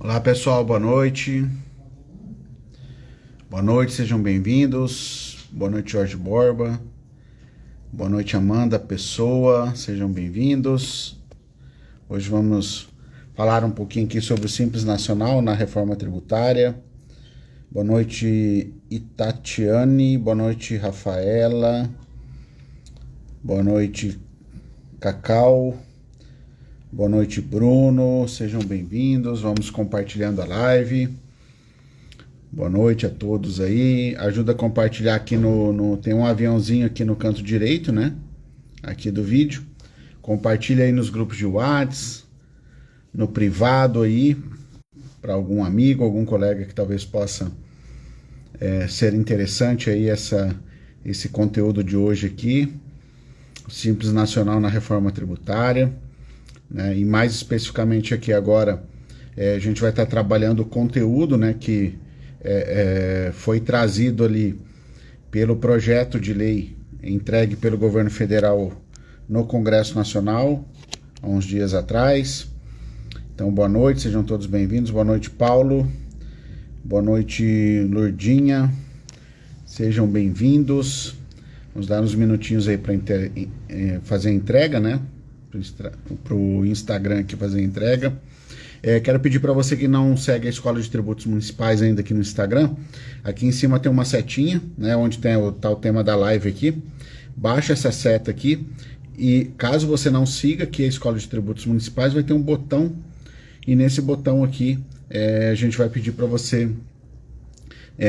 Olá pessoal, boa noite. Boa noite, sejam bem-vindos. Boa noite, Jorge Borba. Boa noite, Amanda Pessoa, sejam bem-vindos. Hoje vamos falar um pouquinho aqui sobre o Simples Nacional na reforma tributária. Boa noite, Itatiane. Boa noite, Rafaela. Boa noite, Cacau. Boa noite, Bruno, sejam bem-vindos, vamos compartilhando a live. Boa noite a todos aí, ajuda a compartilhar aqui tem um aviãozinho aqui no canto direito, né, aqui do vídeo. Compartilha aí nos grupos de WhatsApp, no privado aí, para algum amigo, algum colega que talvez possa ser interessante aí esse conteúdo de hoje aqui. Simples Nacional na reforma tributária. E mais especificamente aqui agora, a gente vai estar trabalhando o conteúdo, né, que foi trazido ali pelo projeto de lei entregue pelo governo federal no Congresso Nacional, há uns dias atrás. Então, boa noite, sejam todos bem-vindos. Boa noite, Paulo. Boa noite, Lourdinha. Sejam bem-vindos. Vamos dar uns minutinhos aí para fazer a entrega, né? Para o Instagram aqui fazer a entrega. Quero pedir para você que não segue a Escola de Tributos Municipais ainda aqui no Instagram, aqui em cima tem uma setinha, né, onde tá o tema da live aqui. Baixa essa seta aqui e caso você não siga aqui a Escola de Tributos Municipais, vai ter um botão e nesse botão aqui a gente vai pedir para você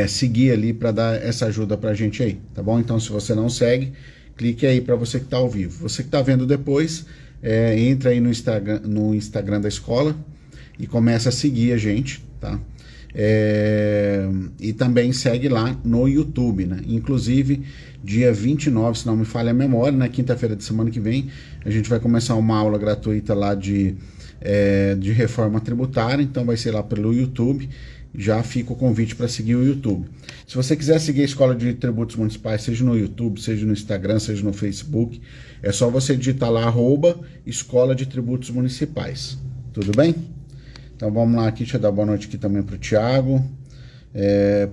seguir ali para dar essa ajuda para a gente aí, tá bom? Então se você não segue, clique aí para você que está ao vivo. Você que está vendo depois, entra aí no Instagram da escola e começa a seguir a gente, tá? E também segue lá no YouTube, né? Inclusive, dia 29, se não me falha a memória, né? Quinta-feira de semana que vem, a gente vai começar uma aula gratuita lá de reforma tributária, então vai ser lá pelo YouTube. Já fica o convite para seguir o YouTube. Se você quiser seguir a Escola de Tributos Municipais, seja no YouTube, seja no Instagram, seja no Facebook, é só você digitar lá @Escola de Tributos Municipais. Tudo bem? Então vamos lá aqui, deixa eu dar boa noite aqui também para o Thiago,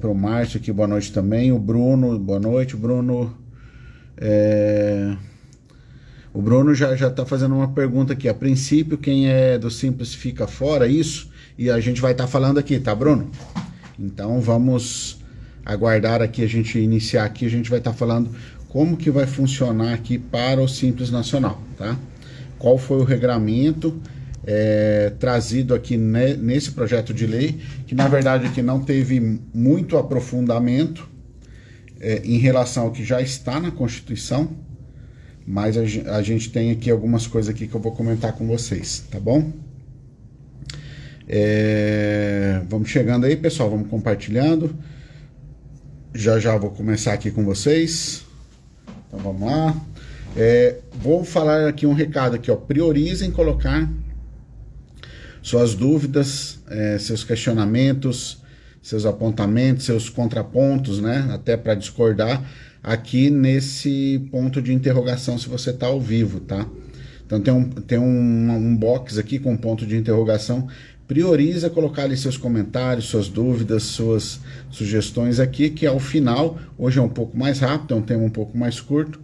para o Márcio aqui, boa noite também, o Bruno, boa noite, Bruno. O Bruno já está fazendo uma pergunta aqui. A princípio, quem é do Simples fica fora, isso? E a gente vai estar falando aqui, tá, Bruno? Então vamos aguardar aqui, a gente iniciar aqui, a gente vai estar falando como que vai funcionar aqui para o Simples Nacional, tá? Qual foi o regramento trazido aqui nesse projeto de lei, que na verdade aqui não teve muito aprofundamento em relação ao que já está na Constituição, mas a gente tem aqui algumas coisas aqui que eu vou comentar com vocês, tá bom? Vamos chegando aí, pessoal, vamos compartilhando. Já vou começar aqui com vocês. Então vamos lá. Vou falar aqui um recado aqui, ó. Priorizem colocar suas dúvidas, seus questionamentos, seus apontamentos, seus contrapontos, né? Até para discordar aqui nesse ponto de interrogação, se você está ao vivo, tá? Então tem um box aqui com ponto de interrogação. Prioriza colocar ali seus comentários, suas dúvidas, suas sugestões aqui, que ao final, hoje é um pouco mais rápido, é um tema um pouco mais curto,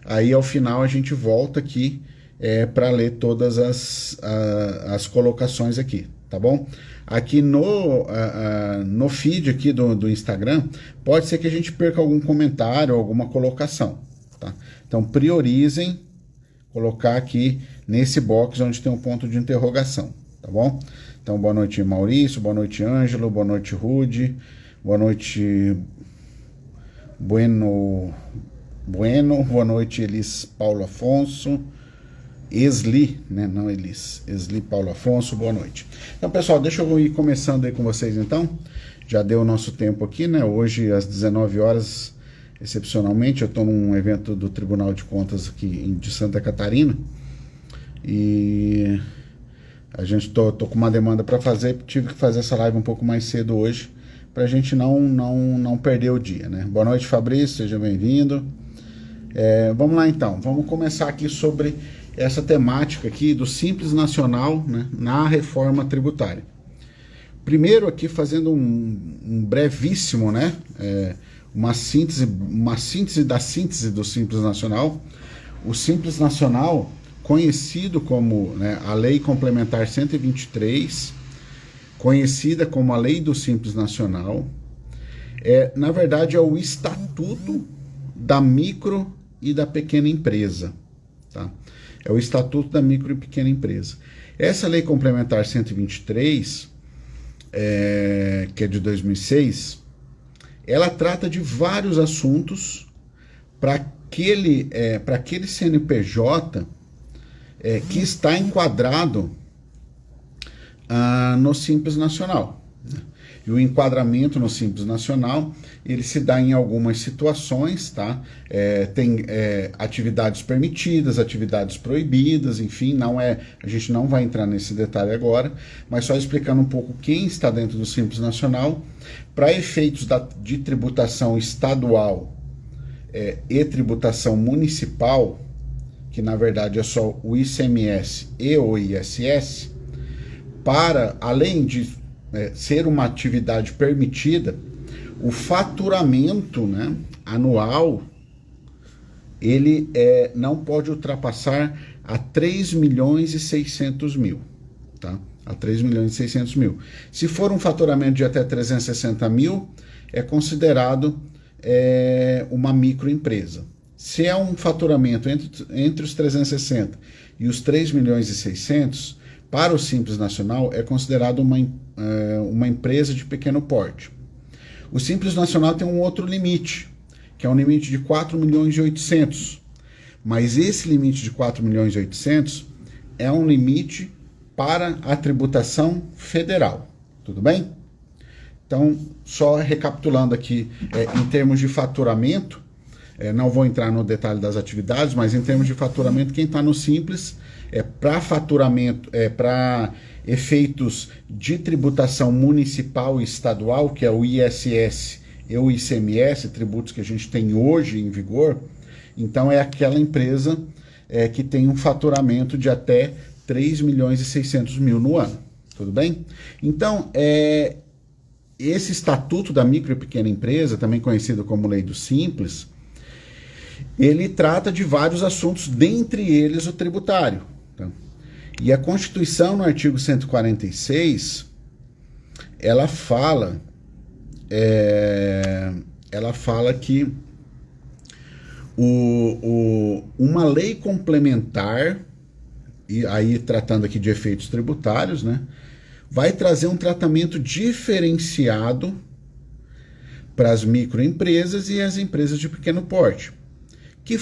aí ao final a gente volta aqui para ler todas as colocações aqui, tá bom? Aqui no feed aqui do Instagram, pode ser que a gente perca algum comentário, alguma colocação, tá? Então priorizem colocar aqui nesse box onde tem um ponto de interrogação, tá bom? Então, boa noite, Maurício, boa noite, Ângelo, boa noite, Rude, boa noite, Bueno, boa noite, Elis Paulo Afonso, Esli, né, não Elis, Esli Paulo Afonso, boa noite. Então, pessoal, deixa eu ir começando aí com vocês, então, já deu o nosso tempo aqui, né, hoje às 19 horas, excepcionalmente, eu estou num evento do Tribunal de Contas aqui de Santa Catarina, e a gente tô com uma demanda para fazer, tive que fazer essa live um pouco mais cedo hoje, para a gente não perder o dia, né? Boa noite, Fabrício, seja bem-vindo. Vamos lá então, vamos começar aqui sobre essa temática aqui do Simples Nacional, né, na reforma tributária. Primeiro aqui fazendo um brevíssimo, né, uma síntese da síntese do Simples Nacional. O Simples Nacional, conhecido como, né, a Lei Complementar 123, conhecida como a Lei do Simples Nacional, na verdade é o Estatuto da Micro e da Pequena Empresa, tá? É o Estatuto da Micro e Pequena Empresa. Essa Lei Complementar 123, que é de 2006, ela trata de vários assuntos para aquele CNPJ que está enquadrado no Simples Nacional. E o enquadramento no Simples Nacional, ele se dá em algumas situações, tá? Tem atividades permitidas, atividades proibidas, enfim, a gente não vai entrar nesse detalhe agora, mas só explicando um pouco quem está dentro do Simples Nacional. Para efeitos de tributação estadual e tributação municipal, que na verdade é só o ICMS e o ISS, além de ser uma atividade permitida, o faturamento, né, anual, ele não pode ultrapassar a 3.600.000, tá? A 3.600.000. Se for um faturamento de até 360 mil, é considerado uma microempresa. Se é um faturamento entre os 360 e os 3.600.000, para o Simples Nacional é considerado uma empresa de pequeno porte. O Simples Nacional tem um outro limite, que é um limite de 4.800.000. Mas esse limite de 4.800.000 é um limite para a tributação federal. Tudo bem? Então, só recapitulando aqui, em termos de faturamento, não vou entrar no detalhe das atividades, mas em termos de faturamento, quem está no Simples para faturamento, para efeitos de tributação municipal e estadual, que é o ISS e o ICMS, tributos que a gente tem hoje em vigor, então é aquela empresa que tem um faturamento de até 3.600.000 no ano. Tudo bem? Então, esse Estatuto da Micro e Pequena Empresa, também conhecido como Lei do Simples, ele trata de vários assuntos, dentre eles o tributário. Tá? E a Constituição, no artigo 146, ela fala que uma lei complementar, e aí tratando aqui de efeitos tributários, né, vai trazer um tratamento diferenciado para as microempresas e as empresas de pequeno porte, que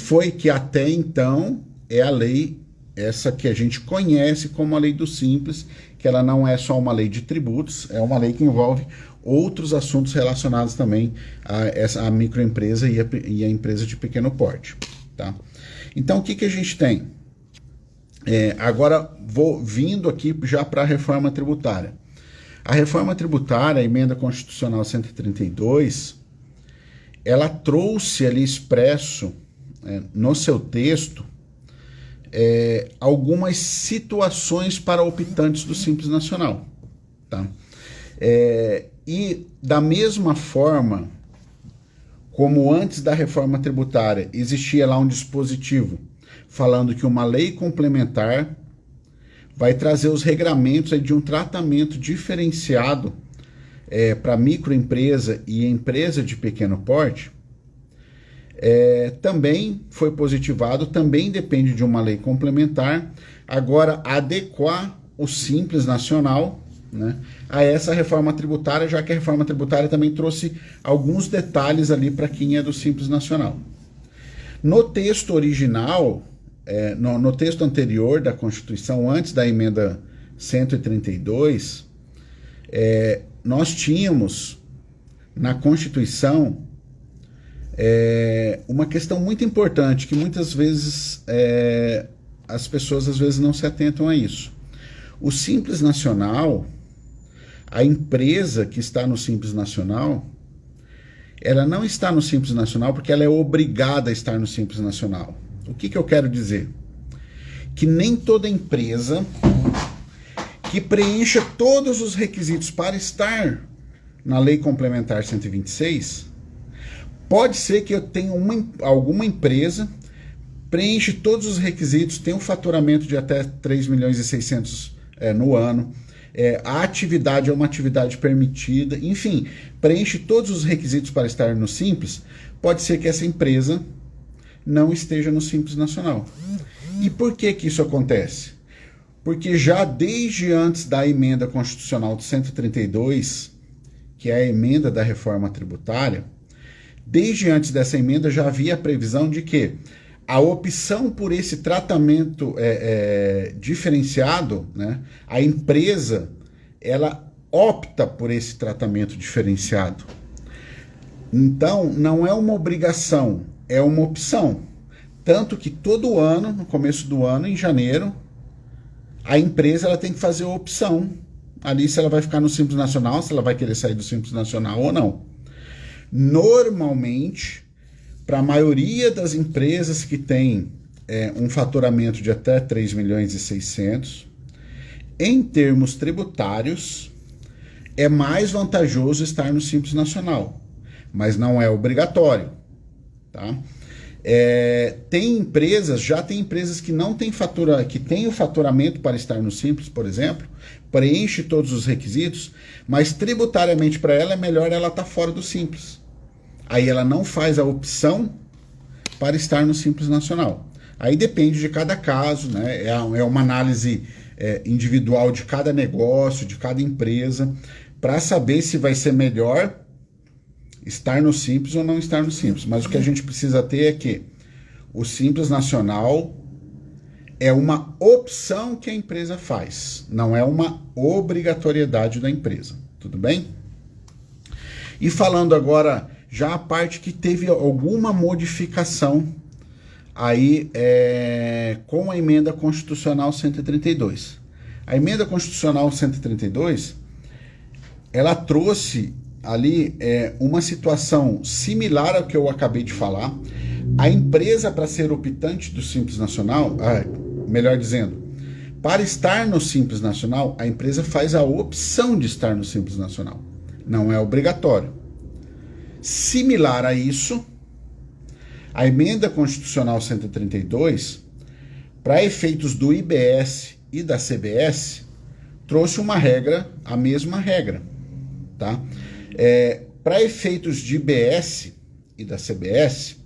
até então é a lei, essa que a gente conhece como a Lei do Simples, que ela não é só uma lei de tributos, é uma lei que envolve outros assuntos relacionados também a microempresa e a empresa de pequeno porte. Tá? Então, o que a gente tem? Agora, vou vindo aqui já para a reforma tributária. A reforma tributária, a emenda constitucional 132, ela trouxe ali expresso no seu texto algumas situações para optantes do Simples Nacional. Tá? E da mesma forma como antes da reforma tributária existia lá um dispositivo falando que uma lei complementar vai trazer os regramentos de um tratamento diferenciado para microempresa e empresa de pequeno porte, também foi positivado, também depende de uma lei complementar, agora adequar o Simples Nacional, né, a essa reforma tributária, já que a reforma tributária também trouxe alguns detalhes ali para quem é do Simples Nacional. No texto original, no texto anterior da Constituição, antes da emenda 132, nós tínhamos na Constituição uma questão muito importante, que muitas vezes as pessoas às vezes não se atentam a isso. O Simples Nacional, a empresa que está no Simples Nacional, ela não está no Simples Nacional porque ela é obrigada a estar no Simples Nacional. O que eu quero dizer? Que nem toda empresa que preencha todos os requisitos para estar na Lei Complementar 126, pode ser que eu tenha alguma empresa, preenche todos os requisitos, tem um faturamento de até 3 milhões e 600 no ano, a atividade é uma atividade permitida, enfim, preenche todos os requisitos para estar no Simples, pode ser que essa empresa não esteja no Simples Nacional. E por que que isso acontece? Porque já desde antes da emenda constitucional de 132, que é a emenda da reforma tributária, desde antes dessa emenda já havia a previsão de que a opção por esse tratamento diferenciado, né, a empresa, ela opta por esse tratamento diferenciado. Então, não é uma obrigação, é uma opção. Tanto que todo ano, no começo do ano, em janeiro, a empresa ela tem que fazer a opção ali se ela vai ficar no Simples Nacional, se ela vai querer sair do Simples Nacional ou não. Normalmente, para a maioria das empresas que tem um faturamento de até 3 milhões e 600, em termos tributários, é mais vantajoso estar no Simples Nacional, mas não é obrigatório, tá? Tem empresas que não têm que têm o faturamento para estar no Simples, por exemplo, preenche todos os requisitos, mas tributariamente para ela é melhor ela estar fora do Simples. Aí ela não faz a opção para estar no Simples Nacional. Aí depende de cada caso, né? É uma análise individual de cada negócio, de cada empresa, para saber se vai ser melhor estar no Simples ou não estar no Simples. Mas o que a gente precisa ter é que o Simples Nacional é uma opção que a empresa faz, não é uma obrigatoriedade da empresa, tudo bem? E falando agora já a parte que teve alguma modificação aí com a emenda constitucional 132. A emenda constitucional 132, ela trouxe ali uma situação similar ao que eu acabei de falar. A empresa, para ser optante do Simples Nacional, melhor dizendo, para estar no Simples Nacional, a empresa faz a opção de estar no Simples Nacional. Não é obrigatório. Similar a isso, a emenda constitucional 132, para efeitos do IBS e da CBS, trouxe uma regra, a mesma regra, tá? Para efeitos de IBS e da CBS,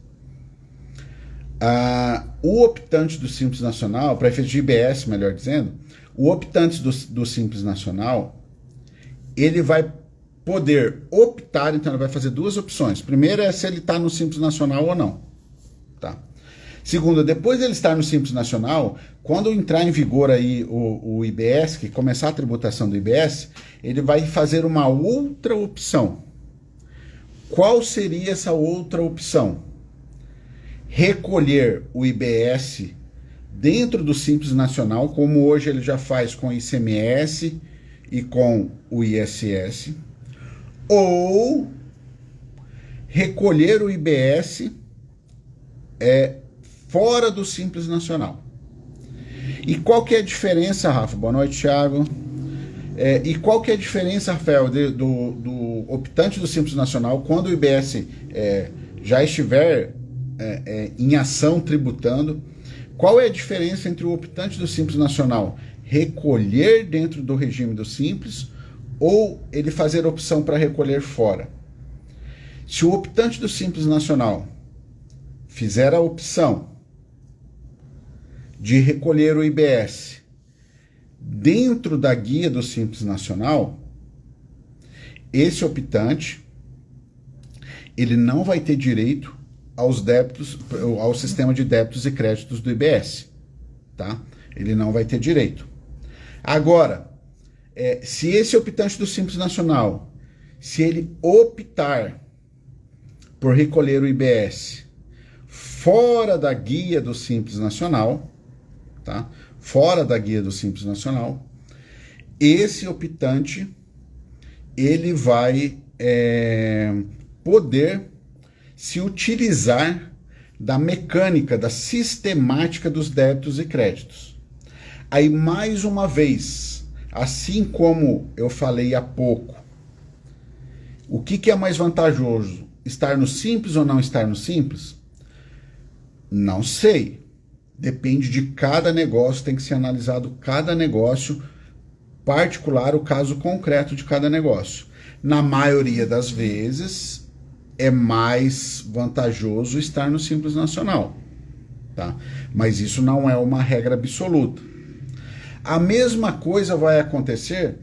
o optante do Simples Nacional, para efeitos de IBS, melhor dizendo, o optante do Simples Nacional, ele vai poder optar, então ele vai fazer duas opções. Primeiro é se ele está no Simples Nacional ou não. Tá? Segundo, depois de ele estar no Simples Nacional, quando entrar em vigor aí o IBS, que começar a tributação do IBS, ele vai fazer uma outra opção. Qual seria essa outra opção? Recolher o IBS dentro do Simples Nacional, como hoje ele já faz com o ICMS e com o ISS, ou recolher o IBS fora do Simples Nacional. E qual que é a diferença, Rafa? Boa noite, Thiago. E qual que é a diferença, Rafael, do optante do Simples Nacional quando o IBS já estiver em ação tributando? Qual é a diferença entre o optante do Simples Nacional recolher dentro do regime do Simples ou ele fazer opção para recolher fora? Se o optante do Simples Nacional fizer a opção de recolher o IBS dentro da guia do Simples Nacional, esse optante ele não vai ter direito aos débitos, ao sistema de débitos e créditos do IBS, tá? Ele não vai ter direito. Agora, se esse optante do Simples Nacional, se ele optar por recolher o IBS fora da guia do Simples Nacional, tá? Fora da guia do Simples Nacional, esse optante ele vai poder se utilizar da mecânica, da sistemática dos débitos e créditos. Aí, mais uma vez, Assim como eu falei há pouco, o que é mais vantajoso? Estar no Simples ou não estar no Simples? Não sei. Depende de cada negócio, tem que ser analisado cada negócio particular, o caso concreto de cada negócio. Na maioria das vezes, é mais vantajoso estar no Simples Nacional, tá? Mas isso não é uma regra absoluta. A mesma coisa vai acontecer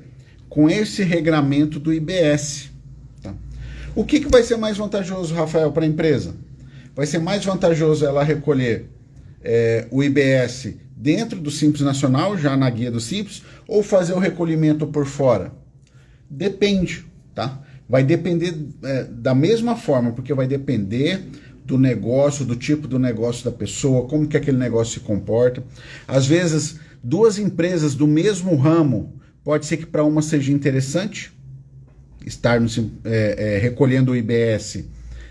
com esse regramento do IBS. Tá? O que vai ser mais vantajoso, Rafael, para a empresa? Vai ser mais vantajoso ela recolher o IBS dentro do Simples Nacional, já na guia do Simples, ou fazer o recolhimento por fora? Depende, tá? Vai depender da mesma forma, porque vai depender do negócio, do tipo do negócio da pessoa, como que aquele negócio se comporta. Às vezes, duas empresas do mesmo ramo, pode ser que para uma seja interessante estar recolhendo o IBS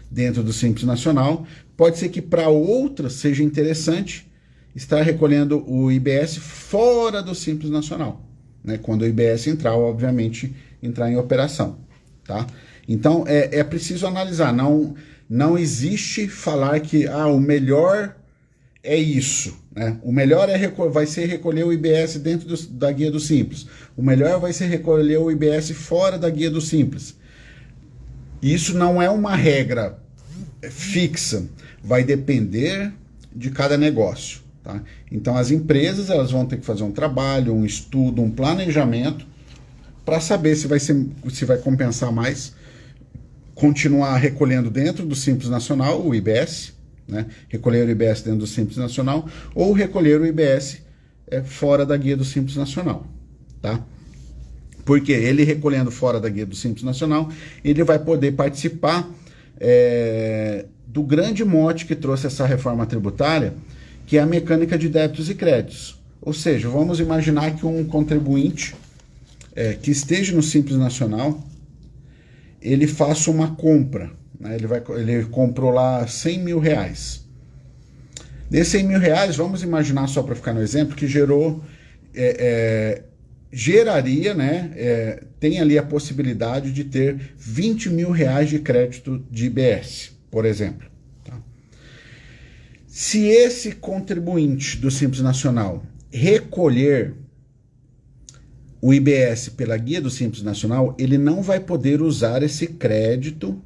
dentro do Simples Nacional, pode ser que para outra seja interessante estar recolhendo o IBS fora do Simples Nacional, né? Quando o IBS entrar, obviamente, entrar em operação, tá? Então, é preciso analisar, não existe falar que o melhor é isso, né? O melhor vai ser recolher o IBS dentro da guia do Simples, o melhor vai ser recolher o IBS fora da guia do Simples. Isso não é uma regra fixa, vai depender de cada negócio, tá? Então as empresas elas vão ter que fazer um trabalho, um estudo, um planejamento para saber se vai compensar mais continuar recolhendo dentro do Simples Nacional o IBS, né? Recolher o IBS dentro do Simples Nacional ou recolher o IBS fora da guia do Simples Nacional, tá? Porque ele recolhendo fora da guia do Simples Nacional, ele vai poder participar do grande mote que trouxe essa reforma tributária, que é a mecânica de débitos e créditos. Ou seja, vamos imaginar que um contribuinte que esteja no Simples Nacional, ele faça uma compra, né? Ele comprou lá 100 mil reais. Desses 100 mil reais, vamos imaginar, só para ficar no exemplo, que geraria, né, tem ali a possibilidade de ter 20 mil reais de crédito de IBS, por exemplo. Tá? Se esse contribuinte do Simples Nacional recolher o IBS pela guia do Simples Nacional, ele não vai poder usar esse crédito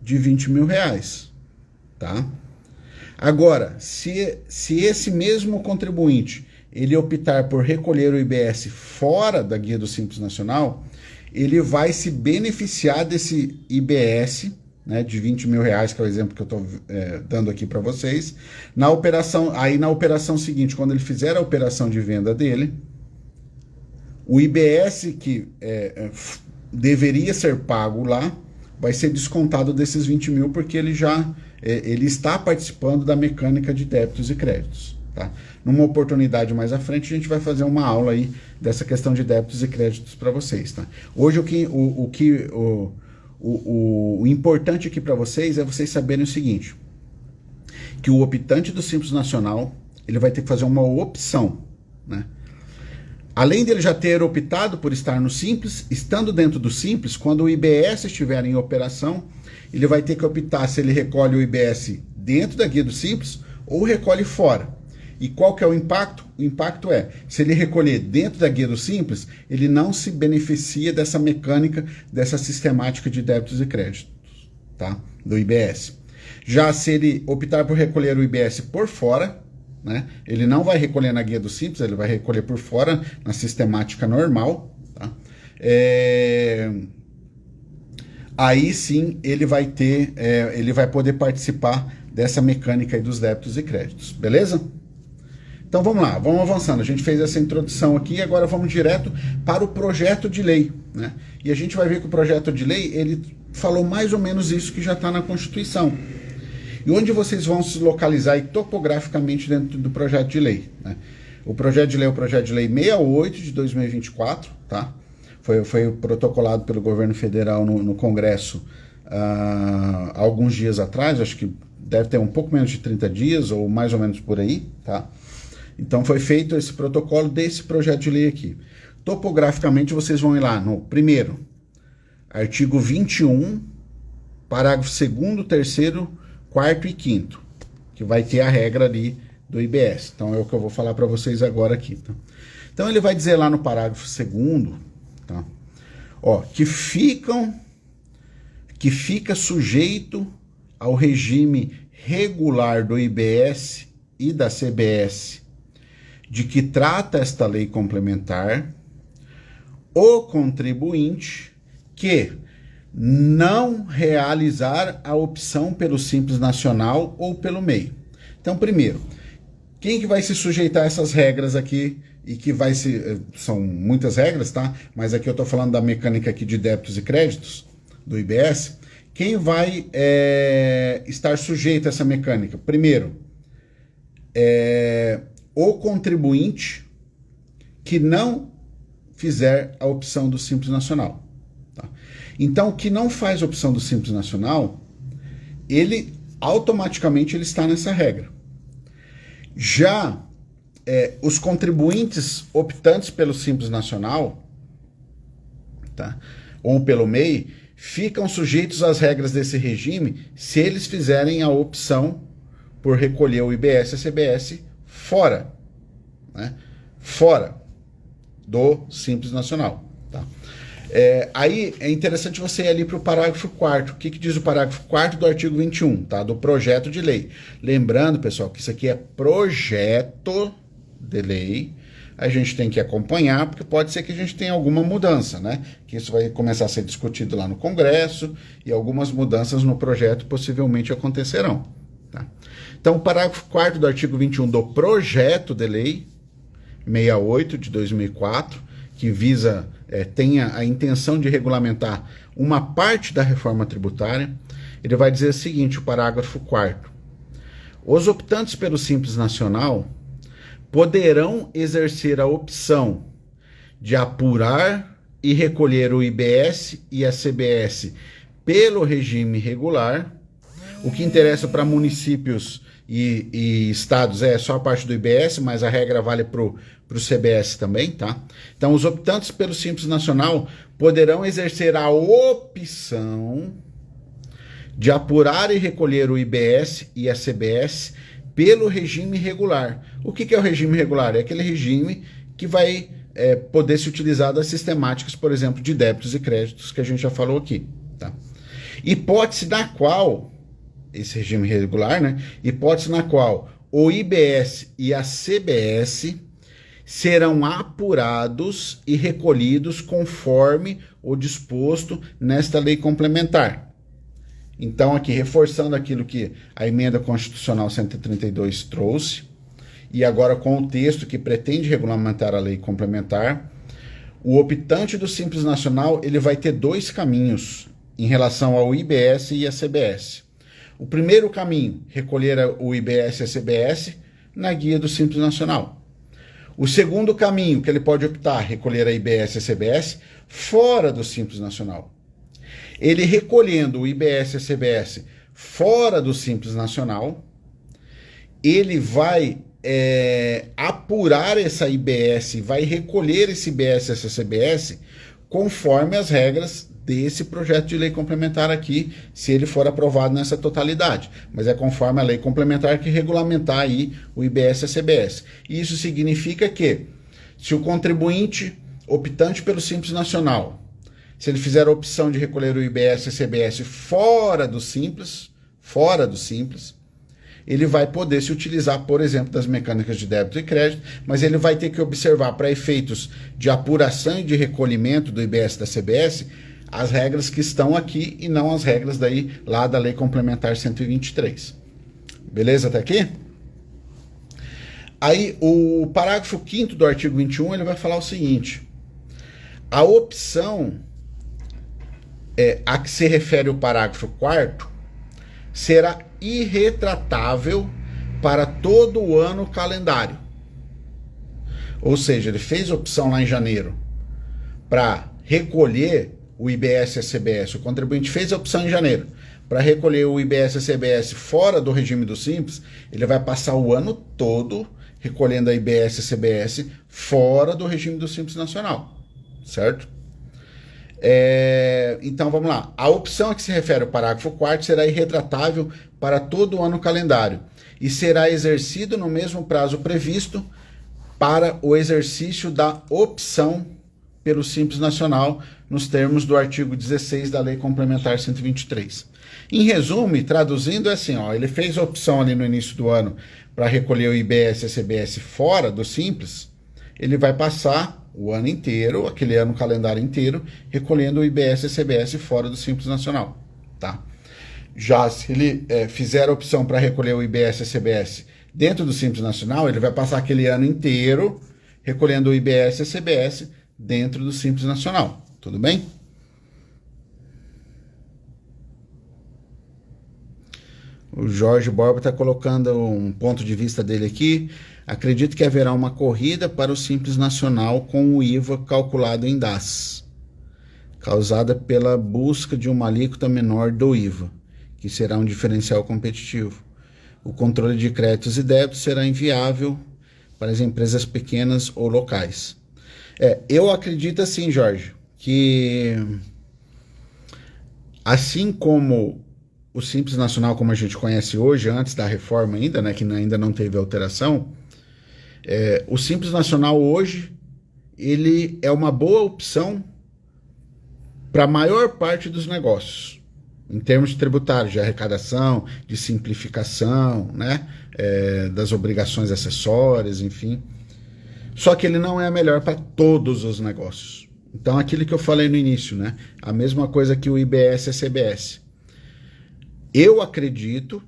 de 20 mil reais. Tá? Agora, se esse mesmo contribuinte ele optar por recolher o IBS fora da guia do Simples Nacional, ele vai se beneficiar desse IBS, né, de 20 mil reais, que é o exemplo que eu estou dando aqui para vocês, na operação seguinte, quando ele fizer a operação de venda dele, o IBS que deveria ser pago lá, vai ser descontado desses 20 mil, porque ele está participando da mecânica de débitos e créditos. Tá? Numa oportunidade mais à frente, a gente vai fazer uma aula aí dessa questão de débitos e créditos para vocês. Tá? Hoje, o importante aqui para vocês é vocês saberem o seguinte, que o optante do Simples Nacional, ele vai ter que fazer uma opção, né? Além dele já ter optado por estar no Simples, estando dentro do Simples, quando o IBS estiver em operação, ele vai ter que optar se ele recolhe o IBS dentro da guia do Simples ou recolhe fora. E qual que é o impacto? O impacto se ele recolher dentro da guia do Simples, ele não se beneficia dessa mecânica, dessa sistemática de débitos e créditos, tá? Do IBS. Já se ele optar por recolher o IBS por fora, né? Ele não vai recolher na guia do Simples, ele vai recolher por fora na sistemática normal, tá? Aí sim ele vai poder participar dessa mecânica aí dos débitos e créditos, beleza? Então vamos lá, vamos avançando. A gente fez essa introdução aqui e agora vamos direto para o projeto de lei, né? E a gente vai ver que o projeto de lei, ele falou mais ou menos isso que já está na Constituição. E onde vocês vão se localizar aí topograficamente dentro do projeto de lei, né? O projeto de lei é o projeto de lei 68 de 2024, tá? Foi protocolado pelo governo federal no Congresso há alguns dias atrás, acho que deve ter um pouco menos de 30 dias, ou mais ou menos por aí, tá? Então foi feito esse protocolo desse projeto de lei aqui. Topograficamente, vocês vão ir lá no primeiro, artigo 21, parágrafo 2º, 3º, 4º e 5º, que vai ter a regra ali do IBS. Então, é o que eu vou falar para vocês agora aqui. Tá? Então, ele vai dizer lá no parágrafo 2º, tá? Ó, que fica sujeito ao regime regular do IBS e da CBS, de que trata esta lei complementar, o contribuinte que não realizar a opção pelo Simples Nacional ou pelo MEI. Então, primeiro, quem que vai se sujeitar a essas regras aqui, e que vai se... São muitas regras, tá? Mas aqui eu tô falando da mecânica aqui de débitos e créditos, do IBS. Quem vai estar sujeito a essa mecânica? Primeiro, o contribuinte que não fizer a opção do Simples Nacional. Tá? Então, o que não faz a opção do Simples Nacional, ele automaticamente ele está nessa regra. Já os contribuintes optantes pelo Simples Nacional, tá? Ou pelo MEI, ficam sujeitos às regras desse regime se eles fizerem a opção por recolher o IBS e a CBS fora, né? Fora do Simples Nacional. Tá? Aí é interessante você ir ali para o parágrafo 4º. O que diz o parágrafo 4º do artigo 21, tá? Do projeto de lei. Lembrando, pessoal, que isso aqui é projeto de lei. A gente tem que acompanhar, porque pode ser que a gente tenha alguma mudança, né? Que isso vai começar a ser discutido lá no Congresso e algumas mudanças no projeto possivelmente acontecerão. Tá? Então, o parágrafo 4º do artigo 21 do projeto de lei 68 de 2004, que visa, tenha a intenção de regulamentar uma parte da reforma tributária, ele vai dizer o seguinte, o parágrafo 4º. Os optantes pelo Simples Nacional poderão exercer a opção de apurar e recolher o IBS e a CBS pelo regime regular. O que interessa para municípios e estados é só a parte do IBS, mas a regra vale para o CBS também, tá? Então, os optantes pelo Simples Nacional poderão exercer a opção de apurar e recolher o IBS e a CBS pelo regime regular. O que é o regime regular? É aquele regime que vai poder se utilizar das sistemáticas, por exemplo, de débitos e créditos, que a gente já falou aqui. Tá? Hipótese na qual, esse regime regular, né? Hipótese na qual o IBS e a CBS serão apurados e recolhidos conforme o disposto nesta lei complementar. Então, aqui, reforçando aquilo que a emenda constitucional 132 trouxe, e agora com o texto que pretende regulamentar a lei complementar, o optante do Simples Nacional ele vai ter dois caminhos em relação ao IBS e a CBS. O primeiro caminho, recolher o IBS e a CBS na guia do Simples Nacional. O segundo caminho que ele pode optar, recolher a IBS e a CBS fora do Simples Nacional. Ele recolhendo o IBS e a CBS fora do Simples Nacional, ele vai apurar essa IBS, vai recolher esse IBS e essa CBS conforme as regras desse projeto de lei complementar aqui, se ele for aprovado nessa totalidade. Mas é conforme a lei complementar que regulamentar aí o IBS e a CBS. Isso significa que, se o contribuinte optante pelo Simples Nacional, se ele fizer a opção de recolher o IBS e a CBS fora do Simples, ele vai poder se utilizar, por exemplo, das mecânicas de débito e crédito, mas ele vai ter que observar para efeitos de apuração e de recolhimento do IBS e da CBS as regras que estão aqui e não as regras daí lá da Lei Complementar 123. Beleza até aqui? Aí o parágrafo 5º do artigo 21 ele vai falar o seguinte: a opção a que se refere o parágrafo 4º será irretratável para todo o ano calendário. Ou seja, ele fez opção lá em janeiro para recolher o IBS e a CBS. O contribuinte fez a opção em janeiro para recolher o IBS e CBS fora do regime do Simples, ele vai passar o ano todo recolhendo a IBS e CBS fora do regime do Simples Nacional, certo? Então vamos lá. A opção a que se refere ao parágrafo 4º será irretratável para todo o ano calendário e será exercido no mesmo prazo previsto para o exercício da opção pelo Simples Nacional nos termos do artigo 16 da Lei Complementar 123. Em resumo, e traduzindo, é assim, ó, ele fez a opção ali no início do ano para recolher o IBS e a CBS fora do Simples, ele vai passar o ano inteiro, aquele ano calendário inteiro, recolhendo o IBS e a CBS fora do Simples Nacional, tá? Já se ele fizer a opção para recolher o IBS e a CBS dentro do Simples Nacional, ele vai passar aquele ano inteiro recolhendo o IBS e a CBS dentro do Simples Nacional, tudo bem? O Jorge Borba está colocando um ponto de vista dele aqui. Acredito que haverá uma corrida para o Simples Nacional com o IVA calculado em DAS, causada pela busca de uma alíquota menor do IVA, que será um diferencial competitivo. O controle de créditos e débitos será inviável para as empresas pequenas ou locais. Eu acredito assim, Jorge, que assim como o Simples Nacional, como a gente conhece hoje, antes da reforma ainda, né, que ainda não teve alteração, o Simples Nacional hoje, ele é uma boa opção para a maior parte dos negócios, em termos tributários, de arrecadação, de simplificação, né, das obrigações acessórias, enfim. Só que ele não é a melhor para todos os negócios. Então, aquilo que eu falei no início, né, a mesma coisa que o IBS e a CBS. Eu acredito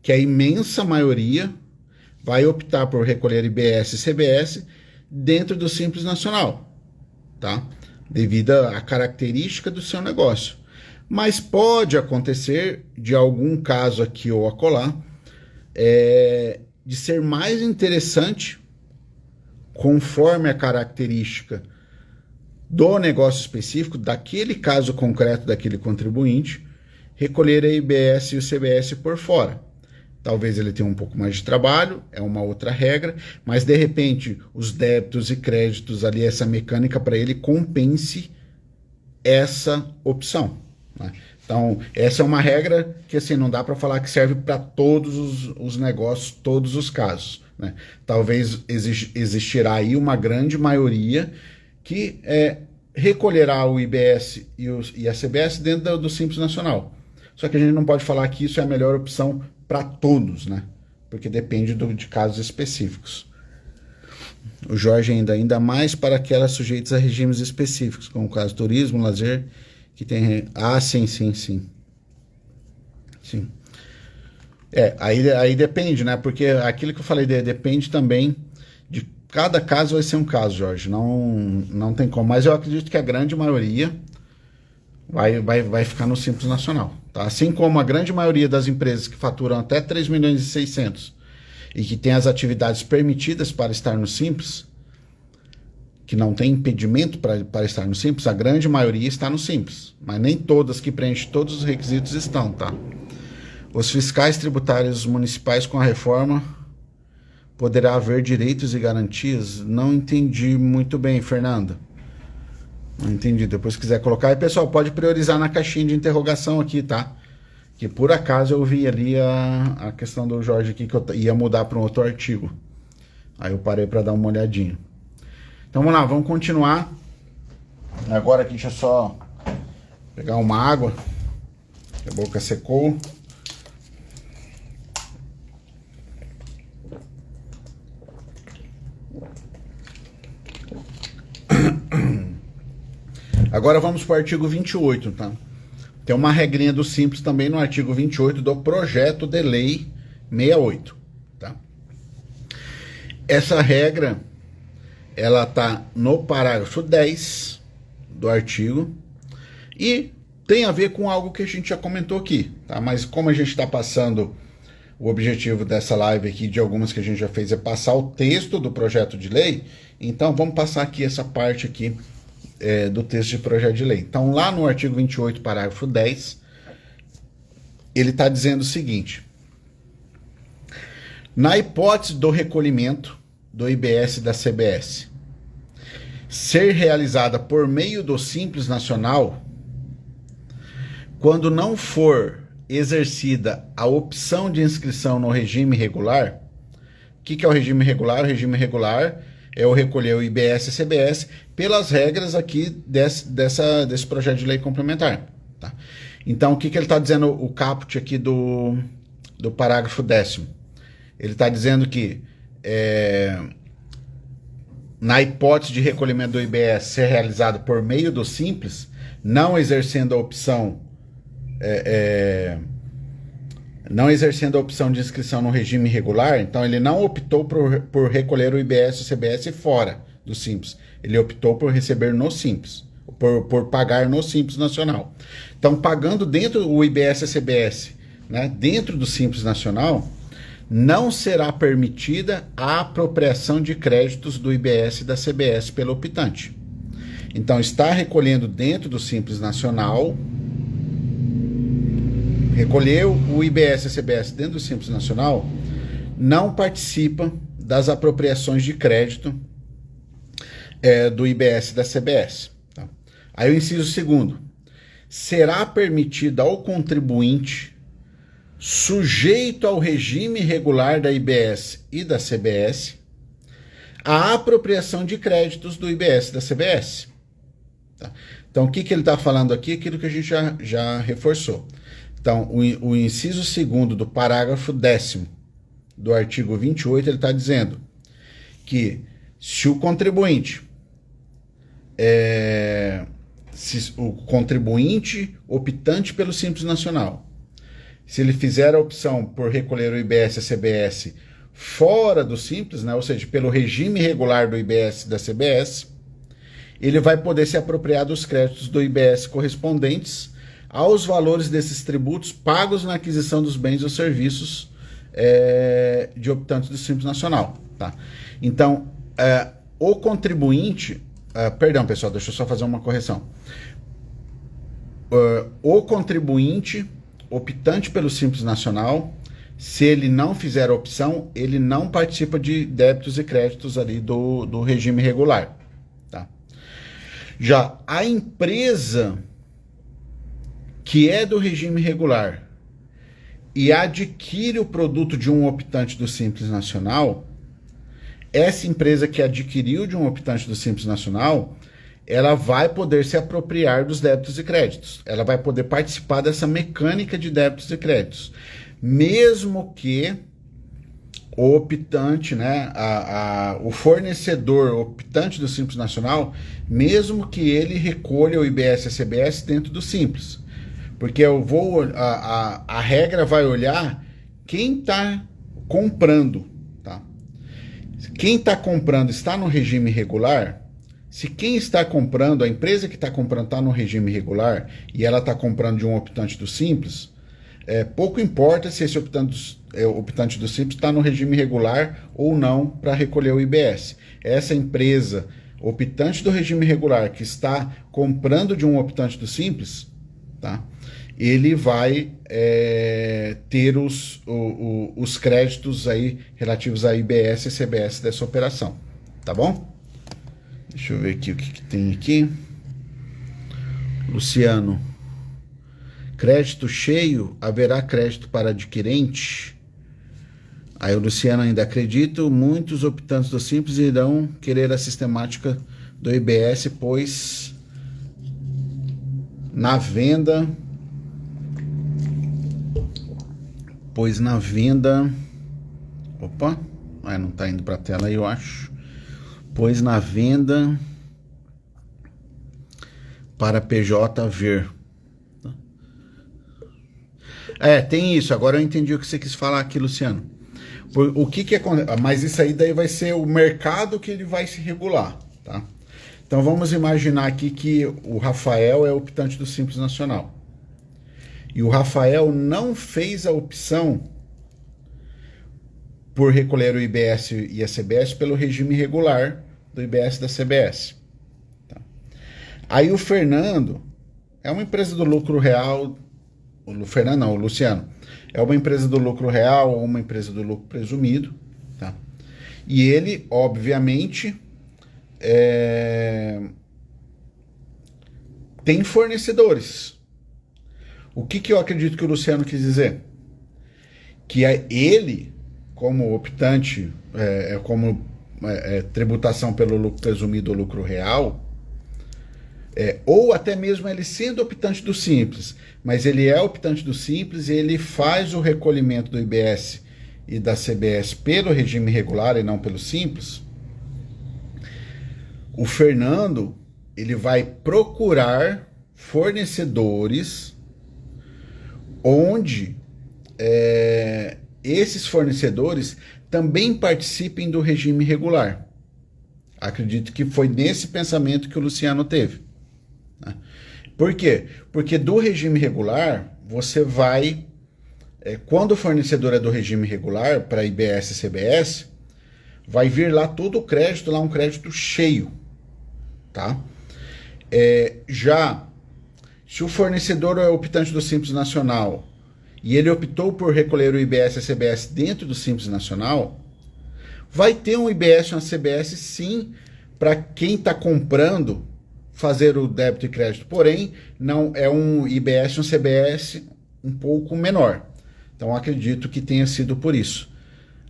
que a imensa maioria vai optar por recolher IBS e CBS dentro do Simples Nacional, tá? Devido à característica do seu negócio. Mas pode acontecer, de algum caso aqui ou acolá, de ser mais interessante, conforme a característica do negócio específico, daquele caso concreto daquele contribuinte, recolher a IBS e o CBS por fora. Talvez ele tenha um pouco mais de trabalho, é uma outra regra, mas de repente os débitos e créditos ali, essa mecânica para ele compense essa opção, né? Então, essa é uma regra que assim não dá para falar que serve para todos os negócios, todos os casos, né? Talvez existirá aí uma grande maioria que recolherá o IBS e a CBS dentro do Simples Nacional. Só que a gente não pode falar que isso é a melhor opção para todos, né? Porque depende de casos específicos. O Jorge ainda mais para aquelas sujeitas a regimes específicos, como o caso turismo, lazer, que tem... Ah, sim. Aí depende, né? Porque aquilo que eu falei depende também de... Cada caso vai ser um caso, Jorge. Não tem como. Mas eu acredito que a grande maioria vai ficar no Simples Nacional, tá? Assim como a grande maioria das empresas que faturam até 3 milhões e 600 e que tem as atividades permitidas para estar no Simples, que não tem impedimento para estar no Simples, a grande maioria está no Simples, mas nem todas que preenchem todos os requisitos estão, tá? Os fiscais tributários municipais com a reforma poderá haver direitos e garantias? Não entendi muito bem, Fernanda. Não entendi. Depois se quiser colocar. E pessoal, pode priorizar na caixinha de interrogação aqui, tá? Que por acaso eu vi ali a questão do Jorge aqui, que eu ia mudar para um outro artigo. Aí eu parei para dar uma olhadinha. Então vamos lá, vamos continuar. Agora aqui deixa eu só pegar uma água. A boca secou. Agora vamos para o artigo 28, tá? Tem uma regrinha do Simples também no artigo 28 do projeto de lei 68, tá? Essa regra, ela tá no parágrafo 10 do artigo e tem a ver com algo que a gente já comentou aqui, tá? Mas como a gente está passando, o objetivo dessa live aqui, de algumas que a gente já fez, é passar o texto do projeto de lei, então vamos passar aqui essa parte aqui do texto de projeto de lei. Então, lá no artigo 28, parágrafo 10, ele está dizendo o seguinte: na hipótese do recolhimento do IBS e da CBS ser realizada por meio do Simples Nacional, quando não for exercida a opção de inscrição no regime regular. O que é o regime regular? O regime regular é o recolher o IBS e CBS pelas regras aqui desse projeto de lei complementar. Tá? Então, o que ele está dizendo, o caput aqui do parágrafo 10º? Ele está dizendo que na hipótese de recolhimento do IBS ser realizado por meio do Simples, não exercendo a opção de inscrição no regime regular, então ele não optou por recolher o IBS e o CBS fora do Simples. Ele optou por receber no Simples, por pagar no Simples Nacional. Então, pagando dentro o IBS e a CBS, né, dentro do Simples Nacional, não será permitida a apropriação de créditos do IBS e da CBS pelo optante. Então, está recolhendo dentro do Simples Nacional, recolheu o IBS e a CBS dentro do Simples Nacional, não participa das apropriações de crédito do IBS e da CBS. Tá? Aí o inciso 2º. Será permitido ao contribuinte sujeito ao regime regular da IBS e da CBS a apropriação de créditos do IBS e da CBS. Tá? Então, o que ele está falando aqui? Aquilo que a gente já reforçou. Então, o inciso 2º do parágrafo 10º do artigo 28, ele está dizendo que se o contribuinte optante pelo Simples Nacional, se ele fizer a opção por recolher o IBS e a CBS fora do Simples, né, ou seja, pelo regime regular do IBS e da CBS, ele vai poder se apropriar dos créditos do IBS correspondentes aos valores desses tributos pagos na aquisição dos bens ou serviços de optantes do Simples Nacional. Tá? Então, o contribuinte... perdão, pessoal, deixa eu só fazer uma correção. O contribuinte optante pelo Simples Nacional, se ele não fizer a opção, ele não participa de débitos e créditos ali do regime regular. Tá? Já a empresa que é do regime regular e adquire o produto de um optante do Simples Nacional, essa empresa que adquiriu de um optante do Simples Nacional, ela vai poder se apropriar dos débitos e créditos. Ela vai poder participar dessa mecânica de débitos e créditos. Mesmo que o optante, né, o fornecedor optante do Simples Nacional, mesmo que ele recolha o IBS e a CBS dentro do Simples. Porque a regra vai olhar quem está comprando. Tá? Quem está comprando está no regime regular. Se quem está comprando, a empresa que está comprando está no regime regular e ela está comprando de um optante do Simples, pouco importa se esse optante do Simples está no regime regular ou não para recolher o IBS. Essa empresa optante do regime regular que está comprando de um optante do Simples, tá? Ele vai ter os créditos aí relativos a IBS e CBS dessa operação, tá bom? Deixa eu ver aqui o que tem aqui. Luciano. Crédito cheio, haverá crédito para adquirente? Aí o Luciano ainda acredita, muitos optantes do Simples irão querer a sistemática do IBS, pois na venda... Opa, não está indo para a tela aí, eu acho. Pois na venda para PJ ver. Tem isso. Agora eu entendi o que você quis falar aqui, Luciano. O que é... Mas isso aí daí vai ser o mercado que ele vai se regular, tá? Então vamos imaginar aqui que o Rafael é optante do Simples Nacional. E o Rafael não fez a opção por recolher o IBS e a CBS pelo regime regular do IBS e da CBS. Tá? Aí o Fernando é uma empresa do lucro real, o Luciano é uma empresa do lucro real ou uma empresa do lucro presumido, tá? E ele, obviamente, tem fornecedores. O que eu acredito que o Luciano quis dizer? Que ele, como optante, tributação pelo lucro presumido ou lucro real, ou até mesmo ele sendo optante do Simples, mas ele é optante do Simples e ele faz o recolhimento do IBS e da CBS pelo regime regular e não pelo Simples. O Fernando, ele vai procurar fornecedores onde esses fornecedores também participem do regime regular. Acredito que foi nesse pensamento que o Luciano teve. Por quê? Porque do regime regular, você vai... quando o fornecedor é do regime regular, para IBS e CBS, vai vir lá todo o crédito, lá um crédito cheio. Tá? Já, se o fornecedor é optante do Simples Nacional e ele optou por recolher o IBS e a CBS dentro do Simples Nacional, vai ter um IBS e uma CBS sim, para quem está comprando fazer o débito e crédito, porém não é um IBS e um CBS um pouco menor. Então acredito que tenha sido por isso.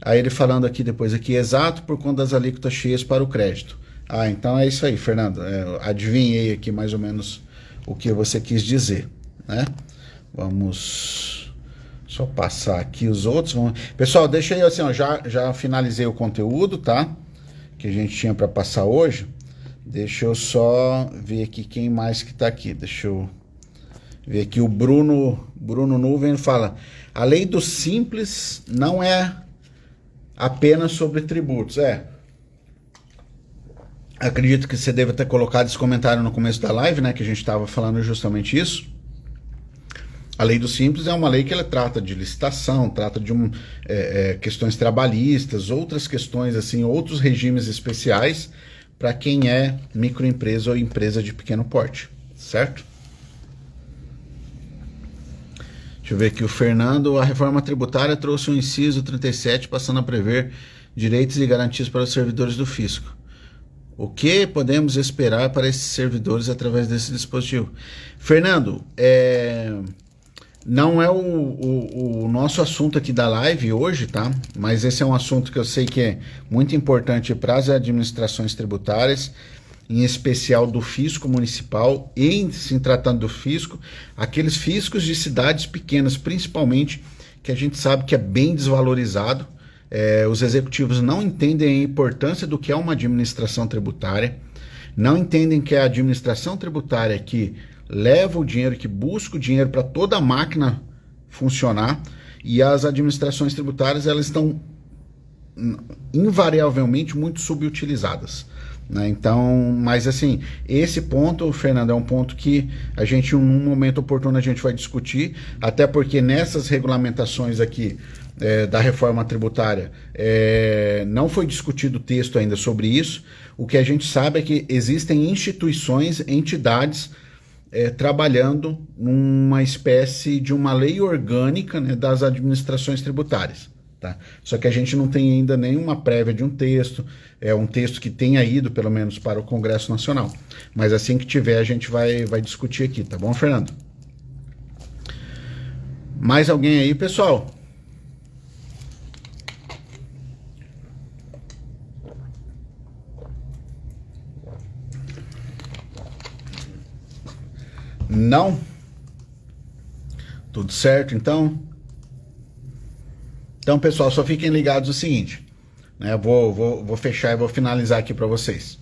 Aí ele falando aqui depois aqui, exato por conta das alíquotas cheias para o crédito. Ah, então é isso aí, Fernando. Adivinhei aqui mais ou menos o que você quis dizer, né? Vamos só passar aqui os outros. Pessoal, deixa aí assim, ó, já finalizei o conteúdo, tá? Que a gente tinha para passar hoje. Deixa eu só ver aqui quem mais que tá aqui. Deixa eu ver aqui o Bruno Nuvem fala: a lei do Simples não é apenas sobre tributos. Acredito que você deve ter colocado esse comentário no começo da live, né? Que a gente estava falando justamente isso. A lei do Simples é uma lei que ela trata de licitação, trata de questões trabalhistas, outras questões assim, outros regimes especiais para quem é microempresa ou empresa de pequeno porte, certo? Deixa eu ver aqui o Fernando. A reforma tributária trouxe o inciso 37, passando a prever direitos e garantias para os servidores do fisco. O que podemos esperar para esses servidores através desse dispositivo? Fernando, não é o nosso assunto aqui da live hoje, tá? Mas esse é um assunto que eu sei que é muito importante para as administrações tributárias, em especial do fisco municipal, e em se tratando do fisco, aqueles fiscos de cidades pequenas, principalmente, que a gente sabe que é bem desvalorizado. Os executivos não entendem a importância do que é uma administração tributária, não entendem que é a administração tributária que leva o dinheiro, que busca o dinheiro para toda a máquina funcionar, e as administrações tributárias elas estão invariavelmente muito subutilizadas, né? Então, mas assim, esse ponto, Fernando, é um ponto que a gente, num momento oportuno, a gente vai discutir, até porque nessas regulamentações aqui da reforma tributária, não foi discutido o texto ainda sobre isso. O que a gente sabe é que existem instituições, entidades trabalhando numa espécie de uma lei orgânica, né, das administrações tributárias. Tá? Só que a gente não tem ainda nenhuma prévia de um texto, um texto que tenha ido pelo menos para o Congresso Nacional. Mas assim que tiver a gente vai discutir aqui, tá bom, Fernando? Mais alguém aí, pessoal? Não? Tudo certo, então? Então, pessoal, só fiquem ligados no seguinte, né? Vou fechar e vou finalizar aqui para vocês.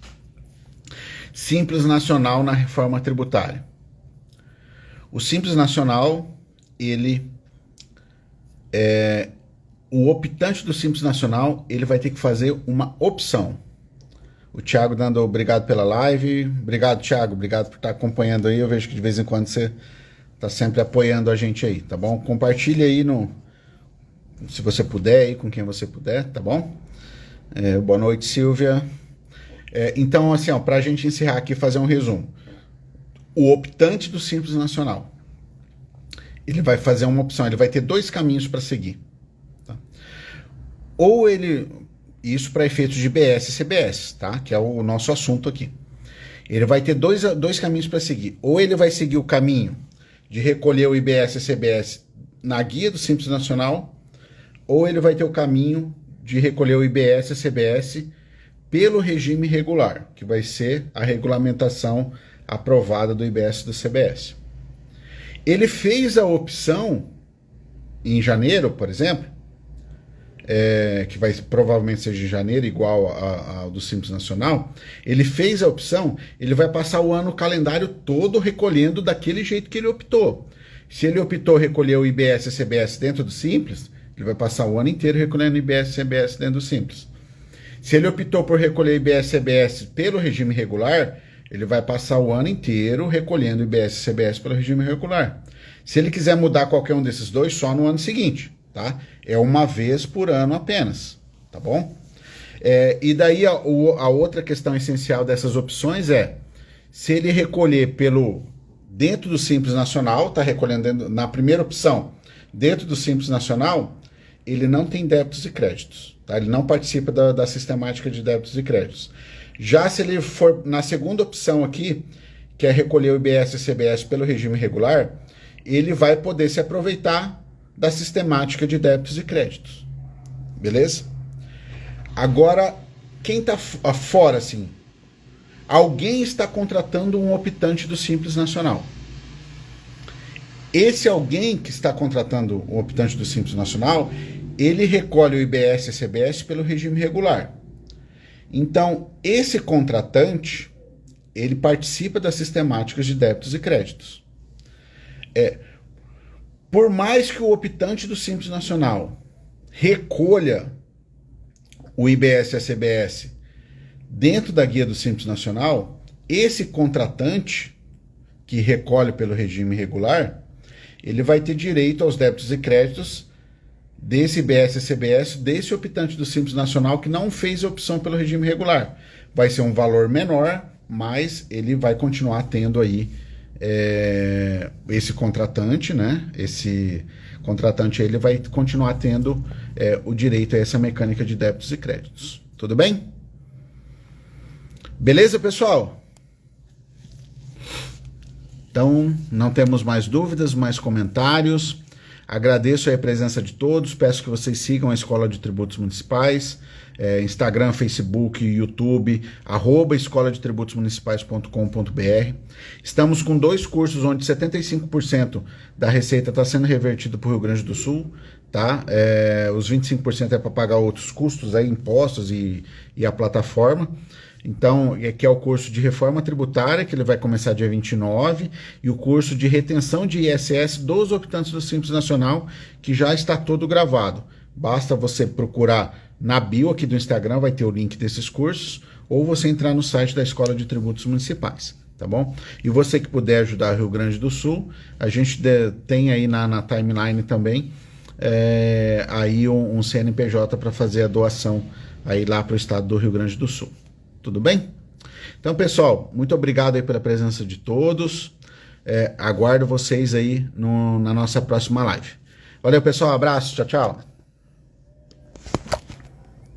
Simples Nacional na reforma tributária. O Simples Nacional, ele o optante do Simples Nacional, ele vai ter que fazer uma opção. O Thiago dando obrigado pela live. Obrigado, Thiago. Obrigado por estar acompanhando aí. Eu vejo que de vez em quando você está sempre apoiando a gente aí, tá bom? Compartilhe aí se você puder, aí com quem você puder, tá bom? Boa noite, Silvia. Então, assim, para a gente encerrar aqui e fazer um resumo. O optante do Simples Nacional, ele vai fazer uma opção, ele vai ter dois caminhos para seguir. Tá? Ou ele, isso para efeitos de IBS e CBS, tá? Que é o nosso assunto aqui. Ele vai ter dois caminhos para seguir. Ou ele vai seguir o caminho de recolher o IBS e CBS na guia do Simples Nacional, ou ele vai ter o caminho de recolher o IBS e CBS pelo regime regular, que vai ser a regulamentação aprovada do IBS e do CBS. Ele fez a opção em janeiro, por exemplo, que vai provavelmente ser de janeiro, igual ao do Simples Nacional. Ele fez a opção, ele vai passar o ano, o calendário todo recolhendo daquele jeito que ele optou. Se ele optou recolher o IBS e CBS dentro do Simples, ele vai passar o ano inteiro recolhendo IBS e CBS dentro do Simples. Se ele optou por recolher IBS e CBS pelo regime regular, ele vai passar o ano inteiro recolhendo IBS e CBS pelo regime regular. Se ele quiser mudar qualquer um desses dois, só no ano seguinte, tá? É uma vez por ano apenas, tá bom? E daí a outra questão essencial dessas opções é, se ele recolher dentro do Simples Nacional, tá recolhendo na primeira opção, dentro do Simples Nacional, ele não tem débitos e créditos, tá? Ele não participa da sistemática de débitos e créditos. Já se ele for na segunda opção aqui, que é recolher o IBS e CBS pelo regime regular, ele vai poder se aproveitar da sistemática de débitos e créditos. Beleza? Agora, quem está fora, assim, alguém está contratando um optante do Simples Nacional. Esse alguém que está contratando o optante do Simples Nacional, ele recolhe o IBS e CBS pelo regime regular. Então, esse contratante, ele participa das sistemáticas de débitos e créditos. Por mais que o optante do Simples Nacional recolha o IBS e a CBS dentro da guia do Simples Nacional, esse contratante que recolhe pelo regime regular, ele vai ter direito aos débitos e créditos desse IBS e CBS, desse optante do Simples Nacional que não fez a opção pelo regime regular. Vai ser um valor menor, mas ele vai continuar tendo aí esse contratante, né? Esse contratante ele vai continuar tendo o direito a essa mecânica de débitos e créditos. Tudo bem? Beleza, pessoal? Então, não temos mais dúvidas, mais comentários. Agradeço aí a presença de todos, peço que vocês sigam a Escola de Tributos Municipais, Instagram, Facebook, YouTube, @escoladetributos-municipais.com.br. Estamos com 2 cursos onde 75% da receita está sendo revertido para o Rio Grande do Sul, tá? Os 25% é para pagar outros custos, impostos e a plataforma. Então, aqui é o curso de reforma tributária, que ele vai começar dia 29, e o curso de retenção de ISS dos optantes do Simples Nacional, que já está todo gravado. Basta você procurar na bio aqui do Instagram, vai ter o link desses cursos, ou você entrar no site da Escola de Tributos Municipais, tá bom? E você que puder ajudar o Rio Grande do Sul, a gente tem aí na timeline também aí um CNPJ para fazer a doação aí lá para o estado do Rio Grande do Sul. Tudo bem? Então, pessoal, muito obrigado aí pela presença de todos. Aguardo vocês aí na nossa próxima live. Valeu, pessoal. Abraço. Tchau, tchau.